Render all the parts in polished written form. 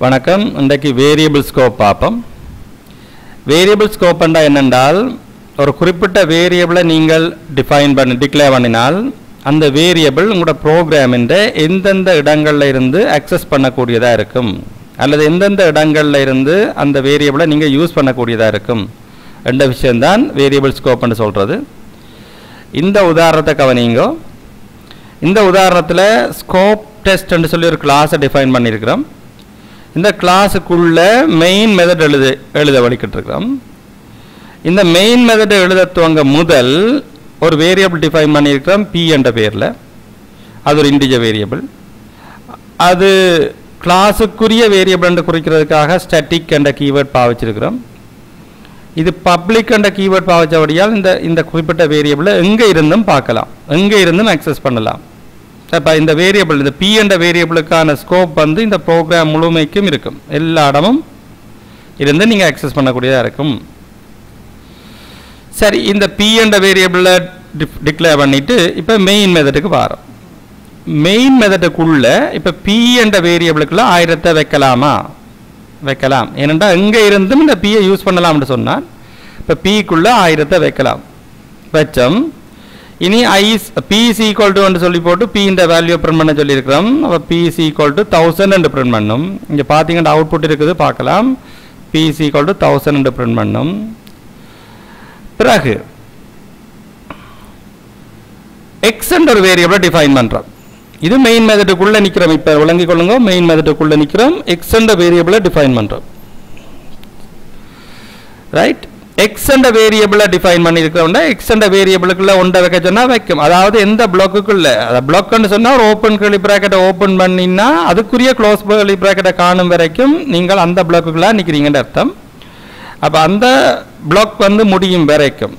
வணக்கம். இன்றைக்கு variable scope பார்ப்போம். வேரியபிள் ஸ்கோப் என்னென்றால் ஒரு குறிப்பிட்ட வேரியபிளை நீங்கள் டிக்ளேர் பண்ணினால் அந்த வேரியபிள் உங்களோட ப்ரோக்ராம் எந்தெந்த இடங்களில் இருந்து அக்சஸ் பண்ணக்கூடியதாக இருக்கும் அல்லது எந்தெந்த இடங்களில் இருந்து அந்த வேரியபிளை நீங்கள் யூஸ் பண்ணக்கூடியதாக இருக்கும் என்ற விஷயம்தான் வேரியபிள் ஸ்கோப்னு சொல்கிறது. இந்த உதாரணத்தை கவனிங்க. இந்த உதாரணத்தில் ஸ்கோப் டெஸ்ட்னு சொல்லி ஒரு கிளாஸை டிஃபைன் பண்ணியிருக்கிறோம். இந்த கிளாஸுக்குள்ள மெயின் மெத்தட் எழுத வலிக்கிட்டுருக்கிறோம். இந்த மெயின் மெத்தட் எழுத துவங்க முதல் ஒரு வேரியபிள் டிஃபைன் பண்ணியிருக்கிறோம் பி என்ற பேரில். அது ஒரு இன்டிஜர் வேரியபிள். அது கிளாஸுக்குரிய வேரியபிள் என்று குறிக்கிறதுக்காக ஸ்டாட்டிக் என்ற கீவேர்ட் பாவிச்சிருக்கிறோம். இது பப்ளிக் என்ற கீவேர்ட் பாவிச்சபடியால் இந்த குறிப்பிட்ட வேரியபிளை எங்கே இருந்தும் பார்க்கலாம், எங்கே இருந்தும் அக்சஸ் பண்ணலாம். இப்போ இந்த வேரியபிள் இந்த பி என்ற வேரியபிளுக்கான ஸ்கோப் இந்த ப்ரோக்ராம் முழுமைக்கும் இருக்கும். எல்லா இடமும் இருந்து நீங்கள் அக்சஸ் பண்ணக்கூடியதாக இருக்கும். சரி, இந்த பி என்ற வேரியபிளை டிக்ளேர் பண்ணிவிட்டு இப்போ மெயின் மெத்தடுக்கு வரோம். மெயின் மெத்தடுக்குள்ள இப்போ பி என்ற வேரியபிளுக்குள்ள 1000 வைக்கலாமா? வைக்கலாம். ஏனென்றால் எங்கே இருந்தும் இந்த பியை யூஸ் பண்ணலாம்னு சொன்னால் இப்போ பிக்குள்ள 1000 வைக்கலாம். வச்சோம். இனி பி இஸ் ஈக்குவல் டு சொல்லி போட்டு பி இந்த வேல்யூ பிரிண்ட் பண்ண சொல்லியிருக்கிறோம். அப்போ பி இஸ் ஈக்குவல் டு 1000 என்று பிரிண்ட் பண்ணும். இங்கே பார்த்தீங்கன்னா அவுட்புட் இருக்குது, பார்க்கலாம். பி இஸ் ஈக்குவல் டு 1000 என்று பிரிண்ட் பண்ணும். பிறகு எக்ஸ் என்ற ஒரு வேரியபிளை டிஃபைன் பண்ணுறோம். இது மெயின் மெத்தடுக்குள்ளே நிற்கிறோம். இப்போ விளங்கிக் கொள்ளுங்க, மெயின் மெத்தடுக்குள்ளே நிற்கிறோம். எக்ஸ் என்ற வேரியபிளை டிஃபைன் பண்ணுறோம். ரைட். எக்ஸ் என்ற வேரியபிளை டிஃபைன் பண்ணியிருக்கிறோம்னா எக்ஸ் என்ற வேரியபிளுக்குள்ள ஒன்றை வைக்க சொன்னால் வைக்கும். அதாவது எந்த பிளாக்குக்குள்ள, அதை பிளாக்னு சொன்னால் ஒரு ஓப்பன் கர்லி பிராக்கெட்டை ஓப்பன் பண்ணினா அதுக்குரிய க்ளோஸ் கர்லி பிராக்கெட்டை காணும் வரைக்கும் நீங்கள் அந்த பிளாக்குக்குள்ளே நிற்கிறீங்கன்னு அர்த்தம். அப்போ அந்த பிளாக் முடியும் வரைக்கும்,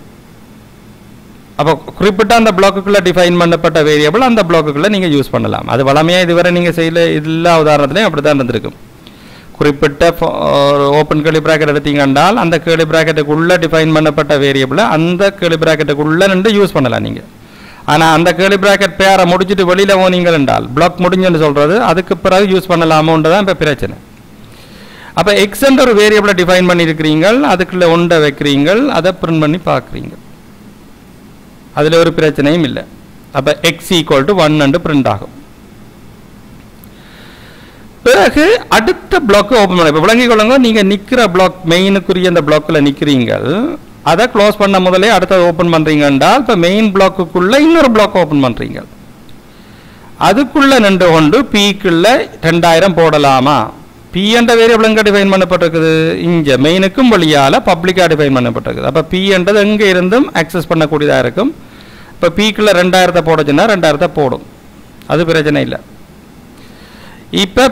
அப்போ குறிப்பிட்ட அந்த பிளாக்குக்குள்ளே டிஃபைன் பண்ணப்பட்ட வேரியபிள் அந்த பிளாக்குக்குள்ளே நீங்கள் யூஸ் பண்ணலாம். அது வளமையாக இதுவரை நீங்கள் செய்யல எல்லா உதாரணத்துலையும் அப்படி தான் இருந்திருக்கும். குறிப்பிட்ட ஓப்பன் கர்லி பிராக்கெட் எடுத்தீங்கன்றால் அந்த கர்லி பிராக்கெட்டுக்குள்ளே டிஃபைன் பண்ணப்பட்ட வேரியபிளை அந்த கர்லி பிராக்கெட்டுக்குள்ளே நின்று யூஸ் பண்ணலாம் நீங்கள். ஆனால் அந்த கர்லி பிராக்கெட் பேரை முடிச்சுட்டு வெளியில் போனீங்கள் என்றால் பிளாக் முடிஞ்சுன்னு சொல்கிறது, அதுக்கு பிறகு யூஸ் பண்ணலாமோன்றது தான் இப்போ பிரச்சனை. அப்போ எக்ஸ் என்ற ஒரு வேரியபிளை டிஃபைன் பண்ணியிருக்கிறீங்கள், அதுக்குள்ளே ஒன்றை வைக்கிறீங்கள், அதை பிரிண்ட் பண்ணி பார்க்குறீங்க. அதில் ஒரு பிரச்சனையும் இல்லை. அப்போ எக்ஸ் ஈக்குவல் டு 1 என்று பிரிண்ட் ஆகும். பிறகு அடுத்த பிளாக் ஓப்பன் பண்ண. இப்போ விளங்கிக் கொள்ளுங்க, நீங்கள் நிற்கிற பிளாக் மெயினுக்குரிய அந்த பிளாக்கில் நிற்கிறீங்கள், அதை க்ளோஸ் பண்ண முதலே அடுத்தது ஓப்பன் பண்ணுறீங்க என்றால் இப்போ மெயின் பிளாக்குக்குள்ளே இன்னொரு பிளாக் ஓப்பன் பண்ணுறீங்க. அதுக்குள்ளே நின்று கொண்டு பிக்குள்ள 2000 போடலாமா? பி என்ற வேரியபிள் எங்கே டிஃபைன் பண்ணப்பட்டிருக்குது? இங்கே மெயினுக்கும் வழியால் பப்ளிக்காக டிஃபைன் பண்ணப்பட்டிருக்குது. அப்போ பி என்றது எங்கே இருந்தும் ஆக்சஸ் பண்ணக்கூடியதாக இருக்கும். இப்போ பிக்குள்ள 2000 போடச்சுன்னா 2000 போடும், அது பிரச்சனை இல்லை. இப்போ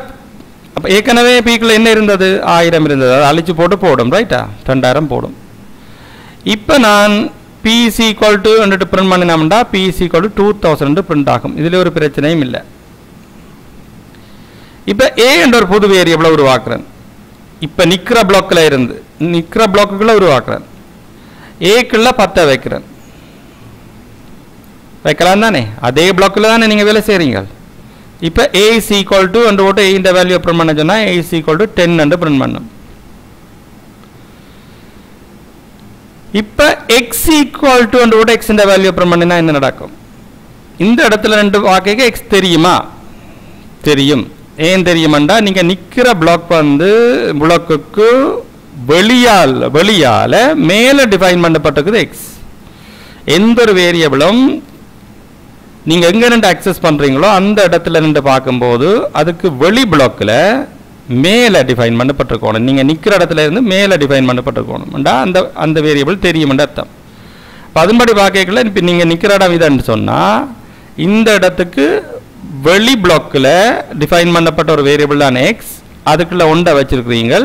அப்போ ஏற்கனவே பீக்கில் என்ன இருந்தது? 1000 இருந்தது, அதை அழிச்சு போட்டு போடும். ரைட்டா? 2000 போடும். இப்போ நான் பிசி ஈக்குவல் டு பிரிண்ட் பண்ணினோம்னா பிசி ஈக்குவல் டு 2000 பிரிண்ட் ஆகும். இதில் ஒரு பிரச்சனையும் இல்லை. இப்போ ஏ என்ற ஒரு புது வேரியபிளை உருவாக்குறேன். இப்போ நிற்கிற பிளாக்கில் இருந்து நிற்கிற பிளாக்குக்குள்ளே உருவாக்குறேன். ஏக்குள்ள 10 வைக்கிறேன். வைக்கலாம் தானே? அதே பிளாக்கில் தானே நீங்கள் வேலை செய்கிறீங்க. இப்போ ஏ இஸ் ஈக்குவல் டு போட்டு ஏ இந்த வேல்யூ பிரிண்ட் பண்ண சொன்னால் ஏ இஸ் ஈக்குவல் டு 10 பிரிண்ட் பண்ணும். இப்போ எக்ஸ் ஈக்குவல் டு போட்டு எக்ஸ் இந்த வேல்யூ பிரிண்ட் பண்ணினா என்ன நடக்கும்? இந்த இடத்துல 2 வாக்கைக்கு எக்ஸ் தெரியுமா? தெரியும். ஏன் தெரியுமாண்டா, நீங்கள் நிற்கிற பிளாக் பிளாக்குக்கு வெளியால் மேலே டிஃபைன் பண்ணப்பட்டிருக்குது எக்ஸ். எந்த ஒரு வேரியபிளும் நீங்கள் எங்கே நின்று அக்சஸ் பண்ணுறீங்களோ அந்த இடத்துல நின்று பார்க்கும்போது அதுக்கு வெளி பிளாக்கில் மேலே டிஃபைன் பண்ணப்பட்டிருக்கணும். நீங்கள் நிற்கிற இடத்துல இருந்து மேலே டிஃபைன் பண்ணப்பட்டிருக்கணும்டா அந்த வேரியபிள் தெரியுமென்ற அர்த்தம். இப்போ அதன்படி பார்க்கல இப்போ நீங்கள் நிற்கிற இடம் இதுன்னு சொன்னால் இந்த இடத்துக்கு வெளி பிளாக்கில் டிஃபைன் பண்ணப்பட்ட ஒரு வேரியபிள் தான் எக்ஸ், அதுக்குள்ளே ஒன்றை வச்சுருக்கிறீங்க.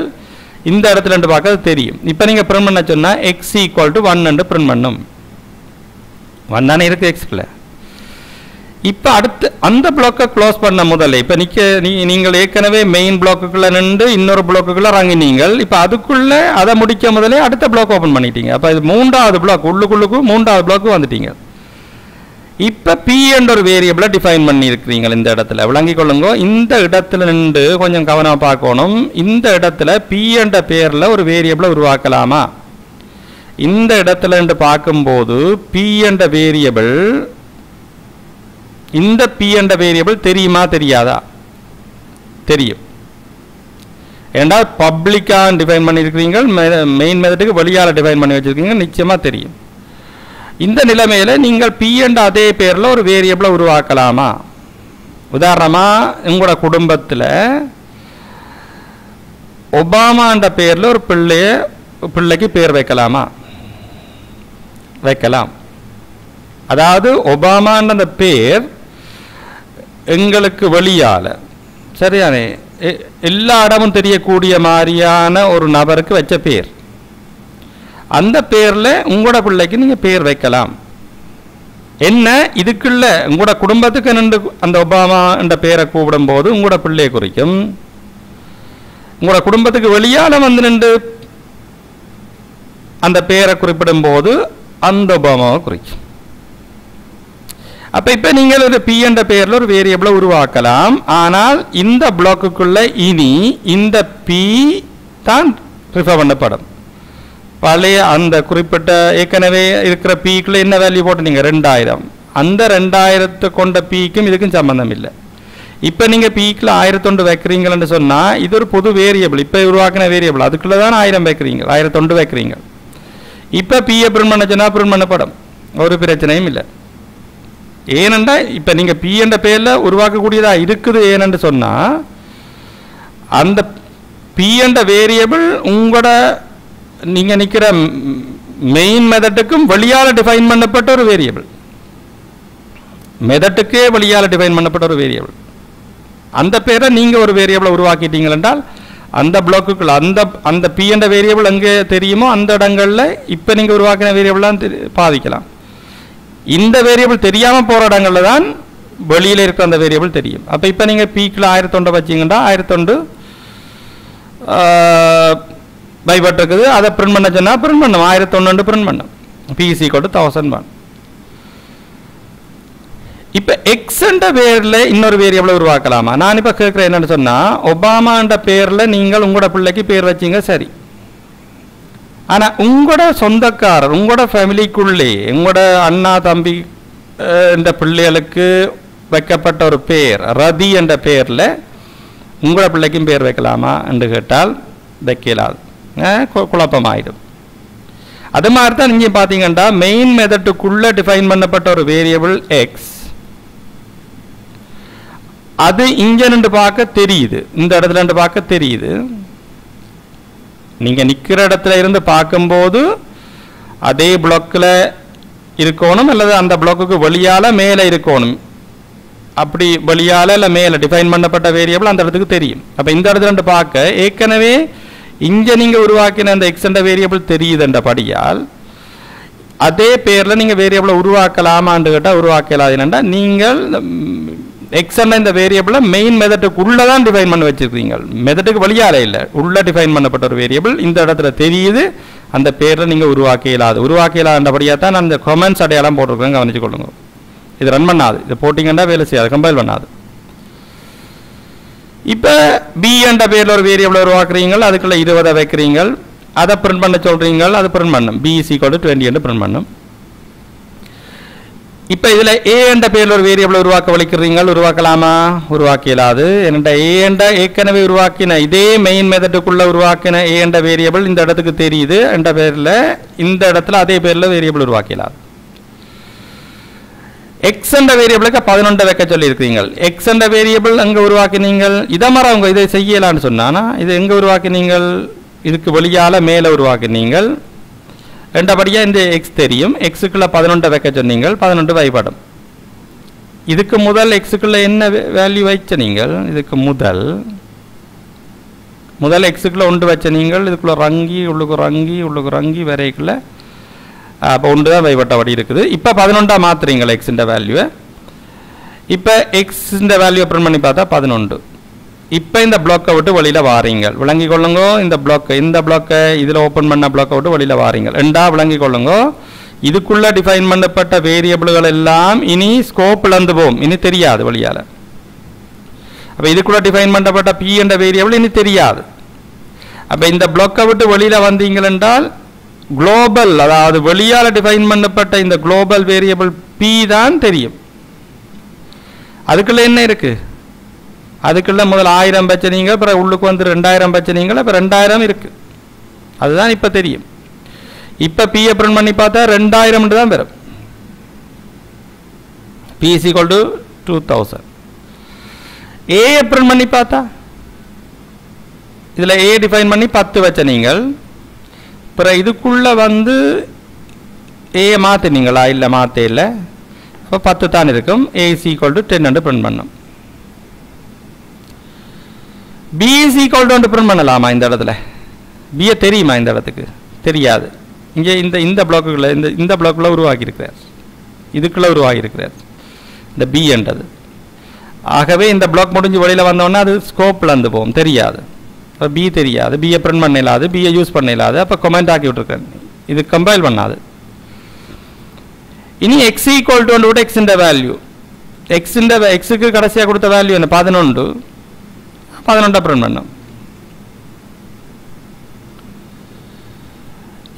இந்த இடத்துல நின்று பார்க்க அது தெரியும். இப்போ நீங்கள் பிரிண்ட் பண்ண சொன்னால் எக்ஸ் ஈக்குவல் டு 1 என்று பிரிண்ட் பண்ணும். 1 தானே இருக்குது எக்ஸ்குள்ளே. இப்போ அடுத்து அந்த பிளாக்கை க்ளோஸ் பண்ண முதல்ல இப்போ நீங்கள் ஏற்கனவே மெயின் பிளாக்குக்குள்ளே நின்று இன்னொரு பிளாக்குக்குள்ளே இறங்கினீங்கள். இப்போ அதுக்குள்ளே அதை முடிக்க முதலே அடுத்த பிளாக் ஓப்பன் பண்ணிட்டீங்க. அப்போ இது 3வது பிளாக் உள்ளுக்குள்ளுக்கு 3வது பிளாக்கு வந்துட்டீங்க. இப்போ பி என்ற ஒரு வேரியபிளை டிஃபைன் பண்ணியிருக்கிறீங்க இந்த இடத்துல. விளங்கிக் கொள்ளுங்க. இந்த இடத்துல நின்று கொஞ்சம் கவனமாக பார்க்கணும். இந்த இடத்துல பி என்ற பேரில் ஒரு வேரியபிளை உருவாக்கலாமா? இந்த இடத்துல நின்று பார்க்கும்போது பி என்ற வேரியபிள், இந்த பி என்ற வேரியபிள் தெரியுமா தெரியாதா? தெரியும். ஏன்னால் பப்ளிக்காக டிஃபைன் பண்ணியிருக்கிறீங்க, மெயின் மெத்தடுக்கு வெளியால் டிஃபைன் பண்ணி வச்சுருக்கீங்க, நிச்சயமாக தெரியும். இந்த நிலைமையில் நீங்கள் பி என்ற அதே பேரில் ஒரு வேரியபிளை உருவாக்கலாமா? உதாரணமாக உங்களோட குடும்பத்தில் ஒபாமான்ற பேரில் ஒரு பிள்ளைக்கு பேர் வைக்கலாமா? வைக்கலாம். அதாவது ஒபாமான்ற அந்த பேர் எங்களுக்கு வெளியால் சரியானே எல்லா இடமும் தெரியக்கூடிய மாதிரியான ஒரு நபருக்கு வச்ச பேர். அந்த பேரில் உங்களோட பிள்ளைக்கு நீங்கள் பேர் வைக்கலாம். என்ன இதுக்குள்ள உங்களோட குடும்பத்துக்கு நின்று அந்த ஒபாமா என்ற பேரை கூப்பிடும்போது உங்களோட பிள்ளையை குறிக்கும். உங்களோட குடும்பத்துக்கு வெளியால் வந்து நின்று அந்த பேரை குறிப்பிடும் போது அந்த ஒபாமாவை குறிக்கும். அப்போ இப்போ நீங்கள் ஒரு பி என்ற பெயரில் ஒரு வேரியபிளை உருவாக்கலாம். ஆனால் இந்த பிளாக்குக்குள்ள இனி இந்த பி தான் ப்ரிஃபர் பண்ணப்படும். பழைய அந்த குறிப்பிட்ட ஏற்கனவே இருக்கிற பிக்குள்ள என்ன வேல்யூ போட்டு நீங்கள் 2000, அந்த 2000 கொண்ட பிக்கும் இதுக்கும் சம்பந்தம் இல்லை. இப்போ நீங்கள் பிக்கில் 1001 வைக்கிறீங்கன்னு சொன்னால் இது ஒரு பொது வேரியபிள், இப்போ உருவாக்கின வேரியபிள், அதுக்குள்ளே தான் 1000 வைக்கிறீங்க, 1001 வைக்கிறீங்க. இப்போ பியை பிரிண்ட் பண்ண சொன்னால் பிரிண்ட் பண்ணப்படும், ஒரு பிரச்சனையும் இல்லை. ஏனென்றா இப்போ நீங்கள் பி என்ற பேரில் உருவாக்கக்கூடியதாக இருக்குது. ஏனென்று சொன்னால் அந்த பி என்ற வேரியபிள் உங்களோட நீங்கள் நிற்கிற மெயின் மெத்தட்டுக்கும் வெளியால் டிஃபைன் பண்ணப்பட்ட ஒரு வேரியபிள், மெத்தட்டுக்கே வெளியால் டிஃபைன் பண்ணப்பட்ட ஒரு வேரியபிள். அந்த பேரை நீங்கள் ஒரு வேரியபிளை உருவாக்கிட்டீங்கள் என்றால் அந்த பிளாக்குக்குள்ள அந்த பி என்ற வேரியபிள் எங்கே தெரியுமோ அந்த இடங்களில் இப்போ நீங்கள் உருவாக்கின வேரியபிள்லாம் பாதிக்கலாம். இந்த வேரியபிள் தெரியாமல் போகிற இடங்களில் தான் வெளியில் இருக்கிற அந்த வேரியபிள் தெரியும். அப்போ இப்போ நீங்கள் பீக்கில் 1001 வச்சிங்கன்னா 1001 பைபட் இருக்குது, அதை பிரிண்ட் பண்ண சொன்னால் பிரிண்ட் பண்ணும், 1001 பிரிண்ட் பண்ணும். பிசி கோடு 1001. இப்போ எக்ஸ்ன்ற பேரில் இன்னொரு வேரியபிளை உருவாக்கலாமா? நான் இப்போ கேட்குறேன் என்னென்னு சொன்னால், ஒபாமான்ற பேரில் நீங்கள் உங்களோட பிள்ளைக்கு பேர் வச்சிங்க சரி, ஆனால் உங்களோட சொந்தக்காரர் உங்களோட ஃபேமிலிக்குள்ளே உங்களோட அண்ணா தம்பி என்ற பிள்ளைகளுக்கு வைக்கப்பட்ட ஒரு பேர் ரதி என்ற பேரில் உங்களோட பிள்ளைக்கும் பேர் வைக்கலாமா என்று கேட்டால் வைக்கலாது, குழப்பமாயிடும். அது மாதிரி தான் நீங்கள் பார்த்தீங்கன்னா மெயின் மெத்தட்டுக்குள்ளே டிஃபைன் பண்ணப்பட்ட ஒரு வேரியபிள் எக்ஸ், அது இங்கே நின்று பார்க்க தெரியுது, இந்த இடத்துல நின்று பார்க்க தெரியுது. நீங்கள் நிற்கிற இடத்துல இருந்து பார்க்கும்போது அதே பிளாக்கில் இருக்கணும் அல்லது அந்த பிளாக்குக்கு வெளியால் மேலே இருக்கணும். அப்படி வெளியால் இல்லை மேலே டிஃபைன் பண்ணப்பட்ட வேரியபிள் அந்த இடத்துக்கு தெரியும். அப்போ இந்த இடத்துல இருந்து பார்க்க ஏற்கனவே இங்கே நீங்கள் உருவாக்கின அந்த எக்ஸ்ன்ற வேரியபிள் தெரியுதுன்றபடியால் அதே பேரில் நீங்கள் வேரியபிளை உருவாக்கலாமான்னு கேட்டால் உருவாக்கலாம். என்னென்னா நீங்கள் எக்ஸ்ன்ற இந்த வேரியபிளை மெயின் மெத்தட்டுக்குள்ளே தான் டிஃபைன் பண்ணி வச்சுருக்கீங்க, மெத்தட்டுக்கு வெளியால் இல்லை, உள்ளே டிஃபைன் பண்ணப்பட்ட ஒரு வேரியபிள் இந்த இடத்துல தெரியுது, அந்த பேரில் நீங்கள் உருவாக்கலான்றபடியாக தான் நான் அந்த கமெண்ட்ஸ் அடையாளம் போட்டிருக்கேன், கவனிச்சுக்கொள்ளுங்க. இது ரன் பண்ணாது, இது போட்டிங்கன்னா வேலை செய்யாது, கம்பைல் பண்ணாது. இப்போ பி என்ற பேரில் ஒரு வேரியபிளை உருவாக்குறீங்க, அதுக்குள்ளே 20 வைக்கிறீங்க, அதை பிரிண்ட் பண்ண சொல்கிறீங்க, அது பிரிண்ட் பண்ணும், பிஇசி கோடு 20 என்று பிரிண்ட் பண்ணும். இப்போ இதில் ஏ என்ற பேரில் ஒரு வேரியபிளை உருவாக்க வலிக்கிறீங்க, உருவாக்கலாமா? உருவாக்கலாது. என்னென்ன ஏ என்ற ஏற்கனவே உருவாக்கின இதே மெயின் மெத்தட்டுக்குள்ளே உருவாக்கின ஏ என்ற வேரியபிள் இந்த இடத்துக்கு தெரியுது என்ற பேரில் இந்த இடத்துல அதே பேரில் வேரியபிள் உருவாக்கலாது. எக்ஸ் என்ற வேரியபிளுக்கு 11 வைக்க சொல்லியிருக்கிறீங்க. எக்ஸ் என்ற வேரியபிள் அங்கே உருவாக்கினீங்கள், இதை மாதிரி அவங்க இதை செய்யலான்னு சொன்னானா இது எங்கே உருவாக்கினீங்கள்? இதுக்கு வெளியால் மேலே உருவாக்கினீங்கள். ரெண்டபடியாக இந்த எக்ஸ் தெரியும், எக்ஸுக்குள்ளே 11 வைக்க சொன்னீங்கள், 11 வைப்படும். இதுக்கு முதல் எக்ஸுக்குள்ளே என்ன வேல்யூ வச்ச நீங்கள்? இதுக்கு முதல் எக்ஸுக்குள்ளே 1 வச்ச நீங்கள், இதுக்குள்ளே உள்ளுக்கு ரங்கி வரைக்குள்ளே அப்போ 1 தான் வைப்பட்டபடி இருக்குது. இப்போ 11 மாற்றுறீங்களா எக்ஸுன்ற வேல்யூவை? இப்போ எக்ஸுன்ற வேல்யூவை பிரிண்ட் பண்ணி பார்த்தா 11. இப்போ இந்த பிளாக்கை விட்டு வெளியில் வாரீங்க, விளங்கி கொள்ளுங்க. இந்த பிளாக்கை இதில் ஓப்பன் பண்ண பிளாக்கை விட்டு வெளியில் வாரீங்க, ரெண்டா விளங்கி கொள்ளுங்க. இதுக்குள்ள டிஃபைன் பண்ணப்பட்ட வேரியபிள்கள் எல்லாம் இனி ஸ்கோப் இழந்து போகும், இனி தெரியாது வழியால். அப்போ இதுக்குள்ள டிஃபைன் பண்ணப்பட்ட பி என்ற வேரியபிள் இனி தெரியாது. அப்போ இந்த பிளாக்கை விட்டு வெளியில் வந்தீங்கள் என்றால் குளோபல், அதாவது வெளியால் டிஃபைன் பண்ணப்பட்ட இந்த குளோபல் வேரியபிள் பி தான் தெரியும். அதுக்குள்ள என்ன இருக்கு? அதுக்குள்ள முதல் 1000 வச்சனீங்க, அப்புறம் உள்ளுக்கு வந்து 2000 வச்சனீங்க, அப்போ 2000 இருக்கு. அதுதான் இப்போ தெரியும். இப்போ பியை பிரிண்ட் பண்ணி பார்த்தா 2000 தான் வரும். B is equal to 2000. A print பண்ணி பார்த்தா இதில் ஏ டிஃபைன் பண்ணி 10 வச்ச நீங்கள், அப்புறம் இதுக்குள்ள வந்து ஏ மாற்றினீங்களா? இல்லை, மாற்ற இல்லை. அப்போ 10 தான் இருக்கும். A is equal to 10 print பண்ணும். B is equal to print பண்ணலாமா? இந்த இடத்துல பிஏ தெரியுமா? இந்த இடத்துக்கு தெரியாது. இங்கே இந்த பிளாக்குள்ள இந்த பிளாக்குள்ள உருவாக்கியிருக்கிறார், இதுக்குள்ள உருவாகியிருக்கிறார் இந்த பி என்றது. ஆகவே இந்த பிளாக் முடிஞ்சு வெளியில் வந்தோன்னா அது ஸ்கோப்பில் இருந்து போகும், தெரியாது. இப்போ பி தெரியாது, பிஏ பிரிண்ட் பண்ண இல்லாது, பிஏ யூஸ் பண்ண இல்லாது. அப்போ கமெண்ட் ஆக்கி விட்டுருக்கேன், இது கம்பைல் பண்ணாது. இனி எக்ஸ் ஈக்குவல் டு விட்டு எக்ஸ் இந்த வேல்யூ, எக்ஸுக்கு கடைசியாக கொடுத்த வேல்யூ என்ன? 11. 11 பிரிண்ட் பண்ணும்.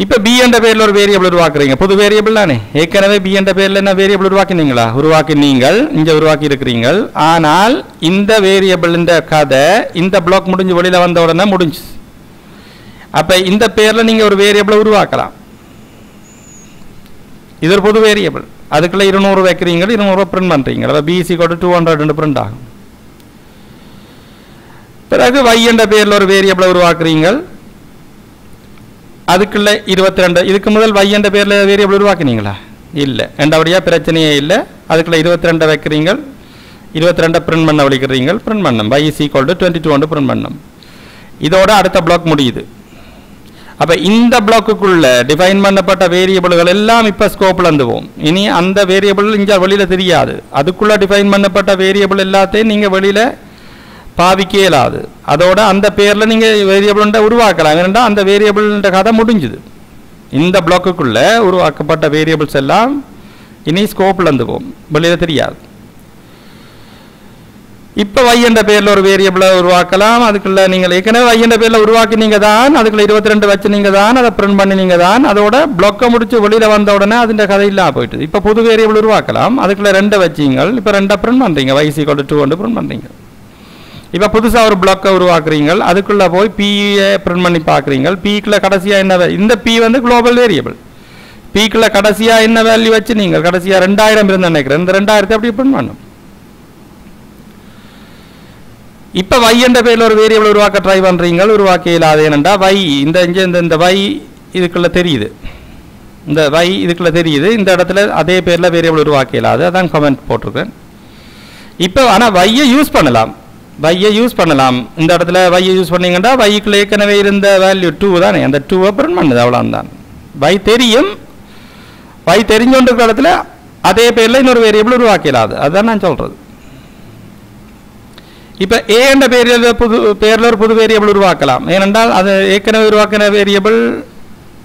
இப்போ பி என்ற பேரில் ஒரு வேரியபிள் உருவாக்குறீங்க, புது வேரியபிள் தானே. ஏற்கனவே பி என்ற பேரில் என்ன வேரியபிள் உருவாக்கினீங்களா? உருவாக்கினீங்கள், இங்கே உருவாக்கி இருக்கிறீங்கள். ஆனால் இந்த வேரியபிள் இந்த கதை இந்த பிளாக் முடிஞ்சு வெளியில் வந்த உடனே முடிஞ்சு. அப்போ இந்த பேரில் நீங்கள் ஒரு வேரியபிளை உருவாக்கலாம். இது ஒரு புது வேரியபிள், அதுக்குள்ள 200 வைக்கிறீங்க, 200 பிரிண்ட் பண்ணுறீங்க. அப்போ பிசி கோட்டு 200 பிரிண்ட் ஆகும். பிறகு y என்ற பேரில் ஒரு வேரியபிளை உருவாக்குறீங்க, அதுக்குள்ள 22. இதுக்கு முதல் y என்ற பேரில் வேரியபிள் உருவாக்கினீங்களா? இல்லை, ரெண்டாவடியாக பிரச்சனையே இல்லை. அதுக்குள்ள 22 வைக்கிறீங்க, 22 பிரிண்ட் பண்ண வலிக்கிறீங்க, பிரிண்ட் பண்ணும். y is equal to 22 print பண்ணும். இதோட அடுத்த பிளாக் முடியுது. அப்போ இந்த பிளாக்குக்குள்ள டிஃபைன் பண்ணப்பட்ட வேரியபிள்கள் எல்லாம் இப்போ ஸ்கோப்பில் இருந்து போகும். இனி அந்த வேரியபிள் இங்கே வெளியில் தெரியாது. அதுக்குள்ள டிஃபைன் பண்ணப்பட்ட வேரியபிள் எல்லாத்தையும் நீங்கள் வெளியில் பாவிக்க இயலாது. அதோட அந்த பேரில் நீங்கள் வேரியபிள்ன்ற உருவாக்கலாம். ஏன்னா அந்த வேரியபிள்ன்ற கதை முடிஞ்சுது. இந்த பிளாக்குக்குள்ள உருவாக்கப்பட்ட வேரியபிள்ஸ் எல்லாம் இனி ஸ்கோப்பில் இருந்து போகும், வெளியில் தெரியாது. இப்போ y என்ற பேரில் ஒரு வேரியபிளை உருவாக்கலாம். அதுக்குள்ள நீங்கள் ஏற்கனவே y என்ற பேரில் உருவாக்கினீங்க தான், அதுக்குள்ள 22 வச்சுனீங்க தான், அதை பிரிண்ட் பண்ணினீங்க தான். அதோட பிளாக்கை முடிச்சு வெளியில் வந்த உடனே அதுன்ற கதை இல்லாமல் போயிட்டு இப்போ புது வேரியபிள் உருவாக்கலாம். அதுக்குள்ள 2 வச்சிங்க, இப்போ 2 பிரிண்ட் பண்ணுறீங்க, y is equal to 2 print பண்ணுறீங்க. இப்போ புதுசாக ஒரு பிளாக்கை உருவாக்குறீங்க, அதுக்குள்ளே போய் பியை பிரிண்ட் பண்ணி பார்க்குறீங்க. பிக்குள்ள கடைசியாக என்ன, இந்த பி வந்து குளோபல் வேரியபிள். பிக்குள்ள கடைசியாக என்ன வேல்யூ வச்சு நீங்கள் கடைசியாக 2000 இருந்து நினைக்கிறேன், இந்த 2000 அப்படி பிரிண்ட் பண்ணும். இப்போ y என்ற பேரில் ஒரு வேரியபிள் உருவாக்க ட்ரை பண்ணுறீங்க, உருவாக்க இல்லாது. ஏனெண்டா y இந்த y இதுக்குள்ளே தெரியுது, இந்த y இதுக்குள்ளே தெரியுது. இந்த இடத்துல அதே பேரில் வேரியபிள் உருவாக்க இல்லாது, அதான் கமெண்ட் போட்டிருக்கேன். இப்போ ஆனால் y யூஸ் பண்ணலாம், யூஸ் பண்ணலாம். இந்த இடத்துல y யூஸ் பண்ணீங்கன்னா yக்குள்ள ஏற்கனவே இருந்த வேல்யூ 2 தானே, அந்த 2 பிரிண்ட் பண்ணுது, அவ்வளோதான். y தெரியும், y தெரிஞ்சோன்ற இடத்துல அதே பேரில் இன்னொரு வேரியபிள் உருவாக்க இல்லாது, அதுதான் நான் சொல்கிறது. இப்போ ஏ என்ற பேரில் ஒரு புது வேரியபிள் உருவாக்கலாம். ஏனென்றால் அது ஏற்கனவே உருவாக்கின வேரியபிள்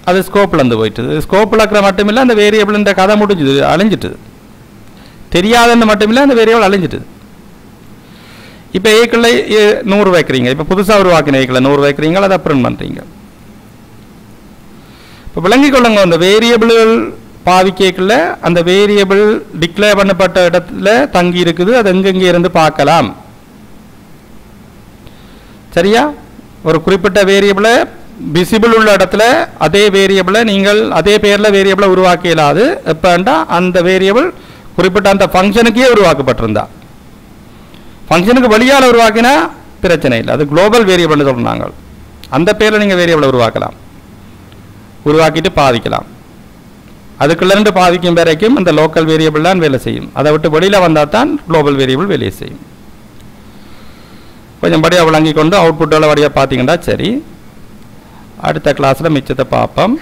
அது ஸ்கோப்பில் இருந்து போயிட்டுது. ஸ்கோப்பில் இருக்கிற மட்டுமில்லை, அந்த வேரியபிள் இந்த கதை முடிஞ்சுது, அழிஞ்சிட்டுது. தெரியாதுன்னு மட்டுமில்லை, அந்த வேரியபிள் அழிஞ்சிட்டுது. இப்போ ஏக்குள்ள 100 வைக்கிறீங்க, இப்போ புதுசாக உருவாக்கின ஏக்குள்ள 100 வைக்கிறீங்க, அதை பிரிண்ட் பண்ணுறீங்க. இப்போ விளங்கிக் கொள்ளுங்க, அந்த வேரியபிள்கள் பாவிக்கேக்குள்ள அந்த வேரியபிள் டிக்ளேர் பண்ணப்பட்ட இடத்துல தங்கி இருக்குது, அது எங்கெங்கே இருந்து பார்க்கலாம். சரியா? ஒரு குறிப்பிட்ட வேரியபிளை விசிபிள் உள்ள இடத்துல அதே வேரியபிளை நீங்கள் அதே பேரில் வேரியபிளை உருவாக்க இயலாது. எப்போண்டா அந்த வேரியபிள் குறிப்பிட்ட அந்த ஃபங்க்ஷனுக்கே உருவாக்கப்பட்டிருந்தா, ஃபங்க்ஷனுக்கு வழியால் உருவாக்கினா பிரச்சனை இல்லை, அது குளோபல் வேரியபிள்னு சொல்கிறாங்க. அந்த பேரில் நீங்கள் வேரியபிளை உருவாக்கலாம், உருவாக்கிட்டு பாவிக்கலாம். அதுக்குள்ளேருந்து பாவிக்கும் வரைக்கும் அந்த லோக்கல் வேரியபிள் தான் வேலை செய்யும். அதை விட்டு வெளியில் வந்தால் தான் குளோபல் வேரியபிள் வேலையை செய்யும். கொஞ்சம் படியாக விளங்கி கொண்டு அவுட்புட்டோட வழியாக பார்த்தீங்கன்னா சரி. அடுத்த கிளாஸில் மிச்சத்தை பார்ப்போம்.